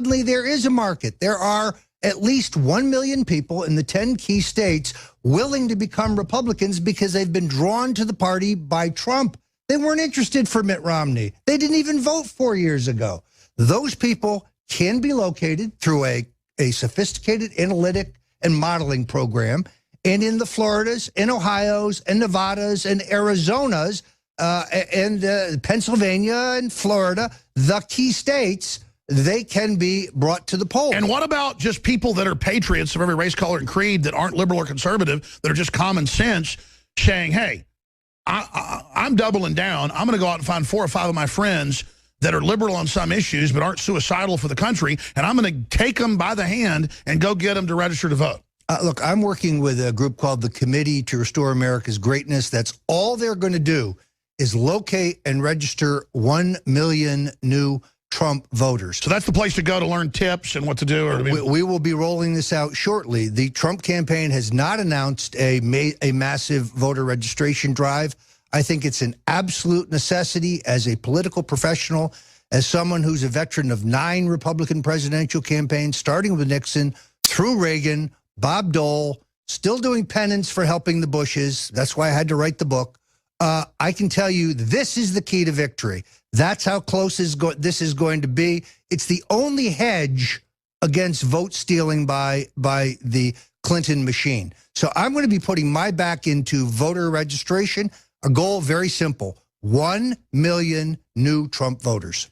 suddenly there is a market. There are at least 1 million people in the 10 key states willing to become Republicans because they've been drawn to the party by Trump. They weren't interested for Mitt Romney. They didn't even vote 4 years ago. Those people can be located through a sophisticated analytic and modeling program. And in the Floridas, and Ohio's, and Nevadas, and Arizona's, and Pennsylvania and Florida, the key states, they can be brought to the polls. And what about just people that are patriots of every race, color, and creed that aren't liberal or conservative, that are just common sense, saying, hey, I'm doubling down. I'm going to go out and find 4 or 5 of my friends that are liberal on some issues but aren't suicidal for the country, and I'm going to take them by the hand and go get them to register to vote. Look, I'm working with a group called the Committee to Restore America's Greatness. That's all they're going to do is locate and register 1 million new Trump voters. So that's the place to go to learn tips and what to do? Or we will be rolling this out shortly. The Trump campaign has not announced a massive voter registration drive. I think it's an absolute necessity as a political professional, as someone who's a veteran of 9 Republican presidential campaigns, starting with Nixon, through Reagan, Bob Dole, still doing penance for helping the Bushes. That's why I had to write the book. I can tell you this is the key to victory. That's how close this is going to be. It's the only hedge against vote stealing by the Clinton machine. So I'm going to be putting my back into voter registration. A goal very simple: 1 million new Trump voters.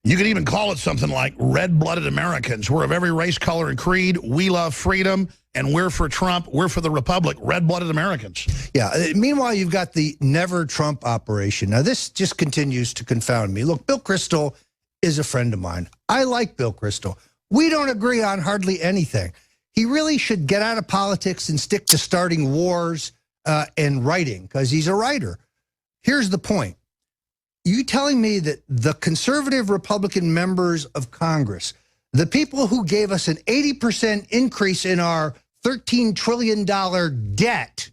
You could even call it something like red-blooded Americans. We're of every race, color, and creed. We love freedom, and we're for Trump. We're for the Republic. Red-blooded Americans. Yeah. Meanwhile, you've got the Never Trump operation. Now, this just continues to confound me. Look, Bill Kristol is a friend of mine. I like Bill Kristol. We don't agree on hardly anything. He really should get out of politics and stick to starting wars and writing, because he's a writer. Here's the point. You telling me that the conservative Republican members of Congress, the people who gave us an 80% increase in our $13 trillion debt,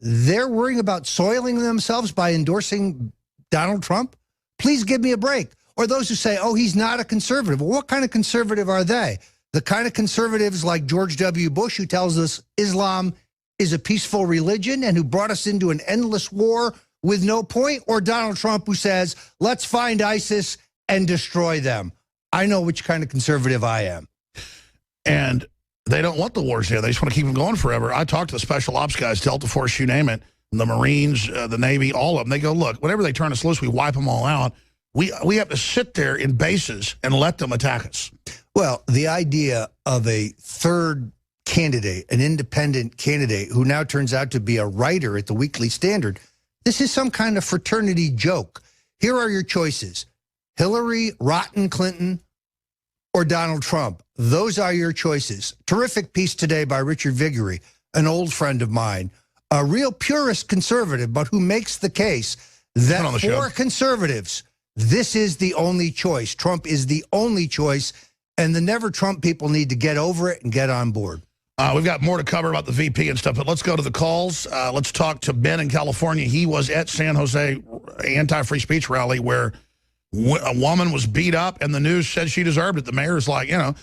they're worrying about soiling themselves by endorsing Donald Trump? Please give me a break. Or those who say, oh, he's not a conservative. Well, what kind of conservative are they? The kind of conservatives like George W. Bush, who tells us Islam is a peaceful religion and who brought us into an endless war with no point? Or Donald Trump, who says, let's find ISIS and destroy them? I know which kind of conservative I am. And they don't want the wars here. They just want to keep them going forever. I talked to the special ops guys, Delta Force, you name it, the Marines, the Navy, all of them. They go, look, whenever they turn us loose, we wipe them all out. We have to sit there in bases and let them attack us. Well, the idea of a third candidate, an independent candidate, who now turns out to be a writer at the Weekly Standard, this is some kind of fraternity joke. Here are your choices: Hillary Rotten Clinton or Donald Trump. Those are your choices. Terrific piece today by Richard Viguerie, an old friend of mine, a real purist conservative, but who makes the case that for conservatives, this is the only choice. Trump is the only choice, and the Never Trump people need to get over it and get on board. We've got more to cover about the VP and stuff, but let's go to the calls. Let's talk to Ben in California. He was at San Jose anti-free speech rally where a woman was beat up, and the news said she deserved it. The mayor's like, you know,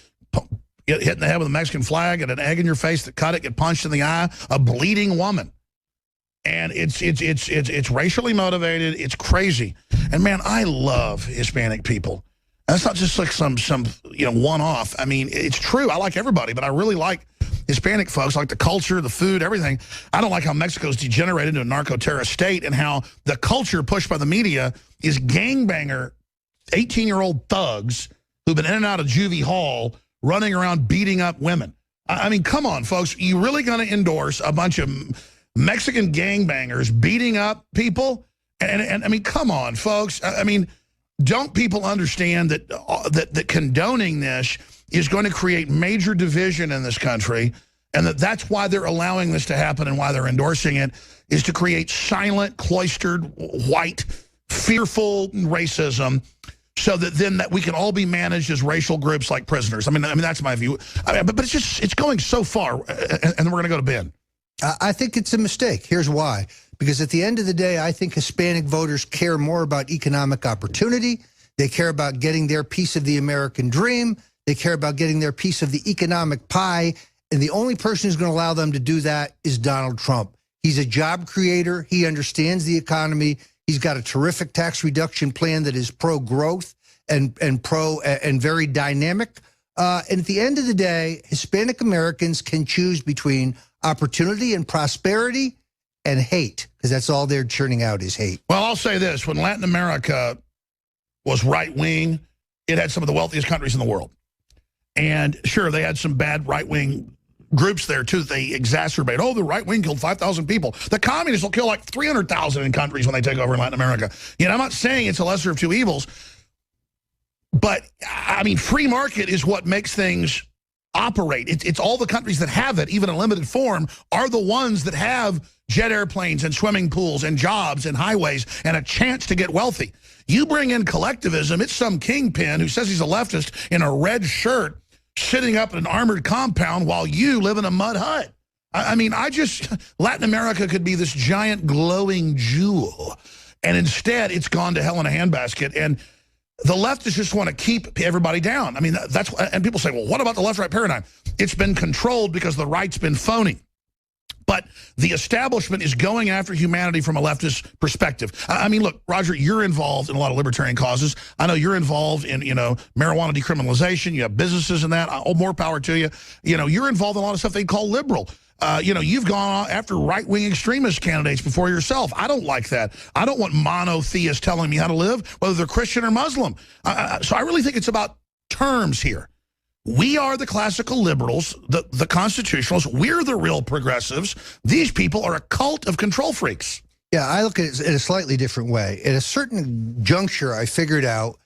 get hit in the head with a Mexican flag and an egg in your face that cut it, get punched in the eye, a bleeding woman. And it's racially motivated. It's crazy. And man, I love Hispanic people. That's not just like some one-off. I mean, it's true. I like everybody, but I really like Hispanic folks, like the culture, the food, everything. I don't like how Mexico's degenerated into a narco-terrorist state and how the culture pushed by the media is gangbanger, 18-year-old thugs who've been in and out of juvie hall running around beating up women. I mean, come on, folks. You really going to endorse a bunch of Mexican gangbangers beating up people? And I mean, come on, folks. I mean, don't people understand that that condoning this is going to create major division in this country, and that's why they're allowing this to happen and why they're endorsing it, is to create silent, cloistered, white, fearful racism, so that then we can all be managed as racial groups like prisoners. I mean that's my view. But it's going so far, and then we're going to go to Ben. I think it's a mistake. Here's why. Because at the end of the day, I think Hispanic voters care more about economic opportunity. They care about getting their piece of the American dream. They care about getting their piece of the economic pie. And the only person who's going to allow them to do that is Donald Trump. He's a job creator. He understands the economy. He's got a terrific tax reduction plan that is pro-growth and very dynamic. And at the end of the day, Hispanic Americans can choose between opportunity and prosperity and hate, because that's all they're churning out is hate. Well, I'll say this. When Latin America was right-wing, it had some of the wealthiest countries in the world. And sure, they had some bad right-wing groups there, too, that they exacerbate. Oh, the right wing killed 5,000 people. The communists will kill like 300,000 in countries when they take over in Latin America. You know, I'm not saying it's a lesser of two evils, but, I mean, free market is what makes things operate. It's all the countries that have it, even in limited form, are the ones that have jet airplanes and swimming pools and jobs and highways and a chance to get wealthy. You bring in collectivism, it's some kingpin who says he's a leftist in a red shirt sitting up in an armored compound while you live in a mud hut. I mean, Latin America could be this giant glowing jewel, and instead it's gone to hell in a handbasket, and the leftists just want to keep everybody down. I mean, and people say, well, what about the left-right paradigm? It's been controlled because the right's been phony. But the establishment is going after humanity from a leftist perspective. I mean, look, Roger, you're involved in a lot of libertarian causes. I know you're involved in, marijuana decriminalization. You have businesses in that. Oh, more power to you. You're involved in a lot of stuff they call liberal. You've gone after right-wing extremist candidates before yourself. I don't like that. I don't want monotheists telling me how to live, whether they're Christian or Muslim. So I really think it's about terms here. We are the classical liberals, the constitutionalists. We're the real progressives. These people are a cult of control freaks. Yeah, I look at it in a slightly different way. At a certain juncture, I figured out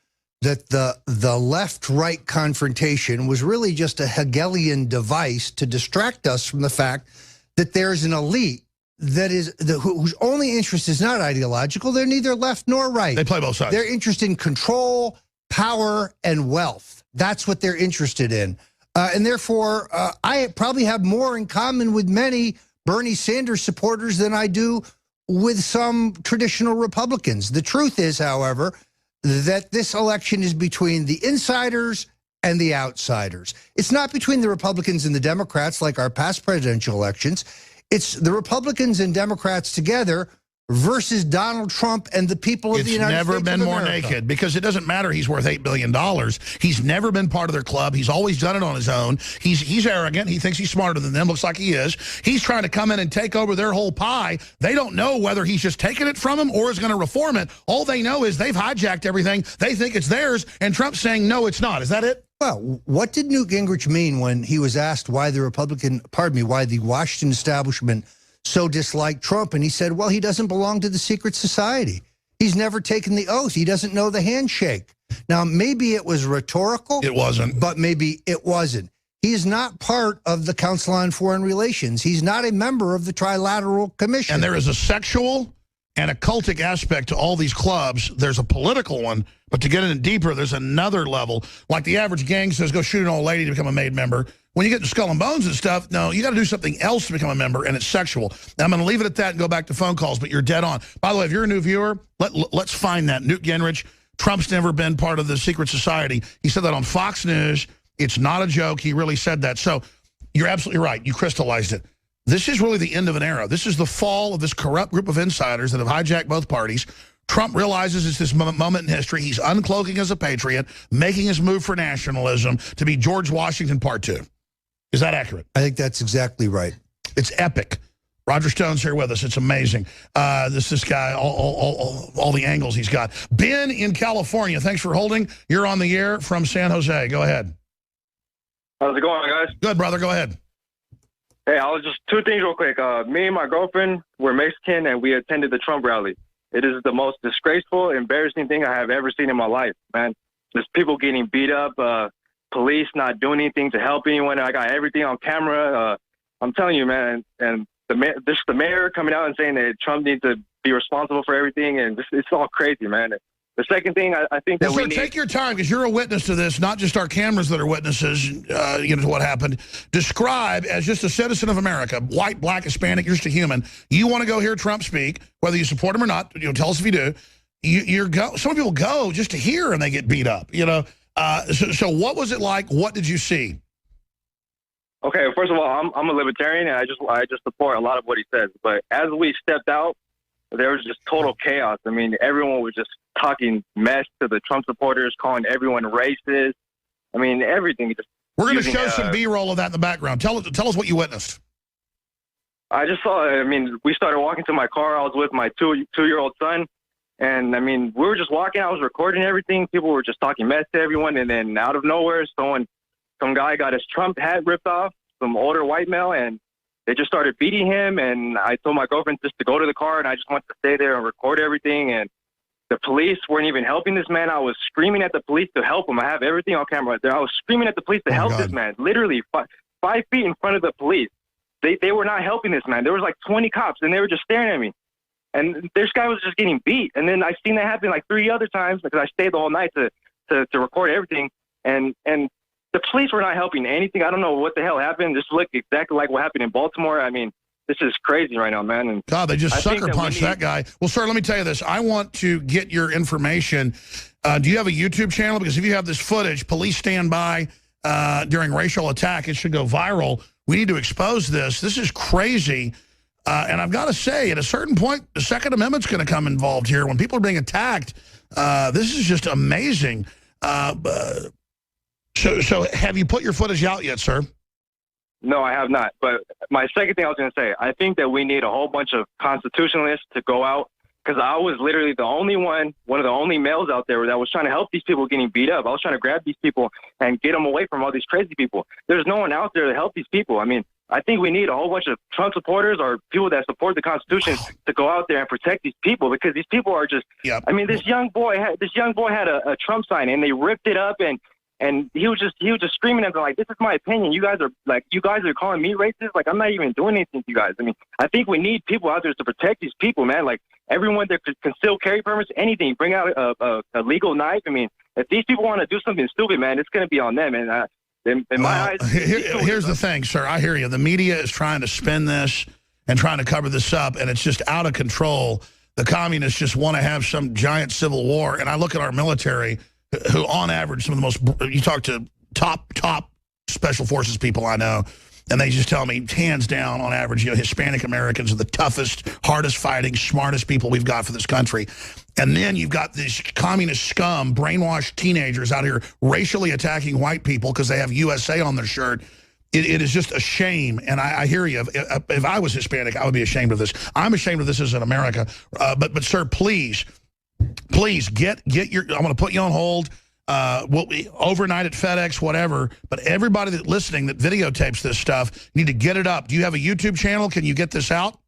that the left-right confrontation was really just a Hegelian device to distract us from the fact that there's an elite whose only interest is not ideological. They're neither left nor right. They play both sides. They're interested in control, power, and wealth. That's what they're interested in. And therefore, I probably have more in common with many Bernie Sanders supporters than I do with some traditional Republicans. The truth is, however, that this election is between the insiders and the outsiders. It's not between the Republicans and the Democrats like our past presidential elections. It's the Republicans and Democrats together versus Donald Trump and the people of the United States of America. It's never been more naked, because it doesn't matter he's worth $8 billion. He's never been part of their club. He's always done it on his own. He's arrogant. He thinks he's smarter than them. Looks like he is. He's trying to come in and take over their whole pie. They don't know whether he's just taking it from them or is going to reform it. All they know is they've hijacked everything. They think it's theirs, and Trump's saying, no, it's not. Is that it? Well, what did Newt Gingrich mean when he was asked why the Washington establishment so disliked Trump? And he said, well, he doesn't belong to the secret society. He's never taken the oath. He doesn't know the handshake. Now, maybe it was rhetorical. It wasn't. But maybe it wasn't. He is not part of the Council on Foreign Relations. He's not a member of the Trilateral Commission. And there is a sexual and a cultic aspect to all these clubs. There's a political one, but to get in deeper, there's another level. Like the average gang says, go shoot an old lady to become a made member. When you get to Skull and Bones and stuff, no, you got to do something else to become a member, and it's sexual. Now, I'm going to leave it at that and go back to phone calls, but you're dead on. By the way, if you're a new viewer, let's find that. Newt Gingrich, Trump's never been part of the secret society. He said that on Fox News. It's not a joke. He really said that. So you're absolutely right. You crystallized it. This is really the end of an era. This is the fall of this corrupt group of insiders that have hijacked both parties. Trump realizes it's this moment in history. He's uncloaking as a patriot, making his move for nationalism to be George Washington Part 2. Is that accurate? I think that's exactly right. It's epic. Roger Stone's here with us. It's amazing. This guy, all the angles he's got. Ben in California, thanks for holding. You're on the air from San Jose. Go ahead. How's it going, guys? Good, brother. Go ahead. Hey, I was just two things real quick. Me and my girlfriend were Mexican, and we attended the Trump rally. It is the most disgraceful, embarrassing thing I have ever seen in my life, man. There's people getting beat up, police not doing anything to help anyone. I got everything on camera. I'm telling you, man. And the mayor coming out and saying that Trump needs to be responsible for everything, and it's all crazy, man. The second thing I think that we need... Take your time, because you're a witness to this, not just our cameras that are witnesses, to what happened. Describe, as just a citizen of America, white, black, Hispanic, you're just a human. You want to go hear Trump speak, whether you support him or not. Tell us if you do. Some people go just to hear, and they get beat up. So what was it like? What did you see? Okay, first of all, I'm a libertarian, and I just support a lot of what he says. But as we stepped out, there was just total chaos. I mean, everyone was just talking mess to the Trump supporters, calling everyone racist. I mean, everything. We're going to show some B-roll of that in the background. Tell us what you witnessed. I just saw. I mean, we started walking to my car. I was with my two-year-old son, and I mean, we were just walking. I was recording everything. People were just talking mess to everyone, and then out of nowhere, some guy got his Trump hat ripped off, some older white male, and they just started beating him. And I told my girlfriend just to go to the car, and I just wanted to stay there and record everything. And the police weren't even helping this man. I was screaming at the police to help him. I have everything on camera right there. I was screaming at the police to help this man, literally 5 feet in front of the police. They were not helping this man. There was like 20 cops, and they were just staring at me. And this guy was just getting beat. And then I seen that happen like 3 other times because I stayed the whole night to record everything. And the police were not helping anything. I don't know what the hell happened. This looked exactly like what happened in Baltimore. I mean, this is crazy right now, man. And God, they just sucker punched that guy. Well, sir, let me tell you this. I want to get your information. Do you have a YouTube channel? Because if you have this footage, police stand by during racial attack, it should go viral. We need to expose this. This is crazy. And I've got to say, at a certain point, the Second Amendment's going to come involved here. When people are being attacked, this is just amazing. So have you put your footage out yet, sir? No, I have not. But my second thing I was going to say, I think that we need a whole bunch of constitutionalists to go out, because I was literally the only one of the only males out there that was trying to help these people getting beat up. I was trying to grab these people and get them away from all these crazy people. There's no one out there to help these people. I mean, I think we need a whole bunch of Trump supporters or people that support the Constitution to go out there and protect these people, because these people are just, I mean, this young boy had a Trump sign, and they ripped it up, and he was just screaming at them like, "This is my opinion. You guys are calling me racist. Like, I'm not even doing anything to you guys." I mean, I think we need people out there to protect these people, man. Like, everyone that could conceal carry permits, anything, bring out a legal knife. I mean, if these people want to do something stupid, man, it's going to be on them. And in my eyes, here's the thing, sir. I hear you. The media is trying to spin this and trying to cover this up, and it's just out of control. The communists just want to have some giant civil war. And I look at our military, who on average, some of the most, you talk to top special forces people I know, and they just tell me, hands down, on average, Hispanic Americans are the toughest, hardest fighting, smartest people we've got for this country. And then you've got these communist scum, brainwashed teenagers out here racially attacking white people because they have USA on their shirt. It is just a shame, and I hear you. If I was Hispanic, I would be ashamed of this. I'm ashamed of this as in America. But sir, please get your. I'm going to put you on hold. We'll be overnight at FedEx, whatever. But everybody that listening that videotapes this stuff, need to get it up. Do you have a YouTube channel? Can you get this out?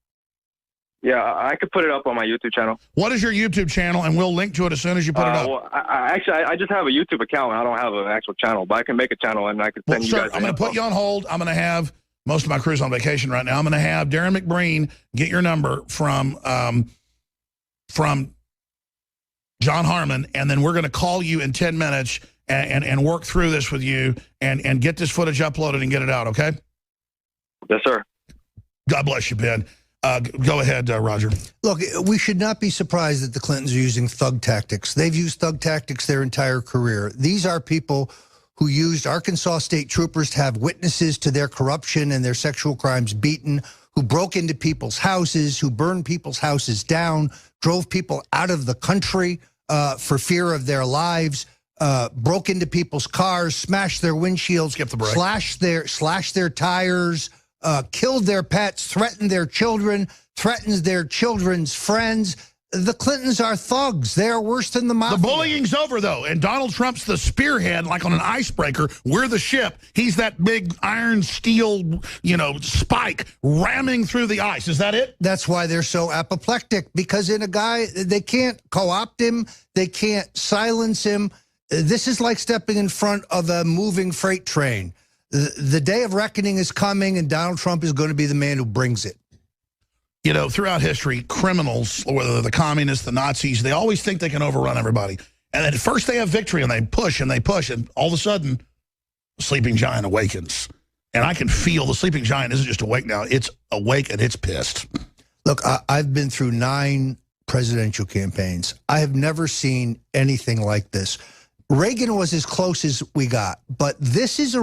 Yeah, I could put it up on my YouTube channel. What is your YouTube channel? And we'll link to it as soon as you put it up. Well, I just have a YouTube account. I don't have an actual channel, but I can make a channel and I can send you guys. I'm going to put you on hold. I'm going to have most of my crew's on vacation right now. I'm going to have Darren McBreen get your number from John Harmon, and then we're going to call you in 10 minutes and work through this with you and get this footage uploaded and get it out, okay? Yes, sir. God bless you, Ben. Go ahead, Roger. Look, we should not be surprised that the Clintons are using thug tactics. They've used thug tactics their entire career. These are people who used Arkansas state troopers to have witnesses to their corruption and their sexual crimes beaten, who broke into people's houses, who burned people's houses down, drove people out of the country for fear of their lives, broke into people's cars, smashed their windshields, slashed their tires, killed their pets, threatened their children, threatens their children's friends. The Clintons are thugs. They are worse than the mafia. The bullying's over, though, and Donald Trump's the spearhead, like on an icebreaker. We're the ship. He's that big iron steel, spike ramming through the ice. Is that it? That's why they're so apoplectic, because in a guy, they can't co-opt him. They can't silence him. This is like stepping in front of a moving freight train. The day of reckoning is coming, and Donald Trump is going to be the man who brings it. Throughout history, criminals, whether the communists, the Nazis, they always think they can overrun everybody. And at first they have victory, and they push, and all of a sudden, the sleeping giant awakens. And I can feel the sleeping giant isn't just awake now. It's awake, and it's pissed. Look, I've been through 9 presidential campaigns. I have never seen anything like this. Reagan was as close as we got. But this is a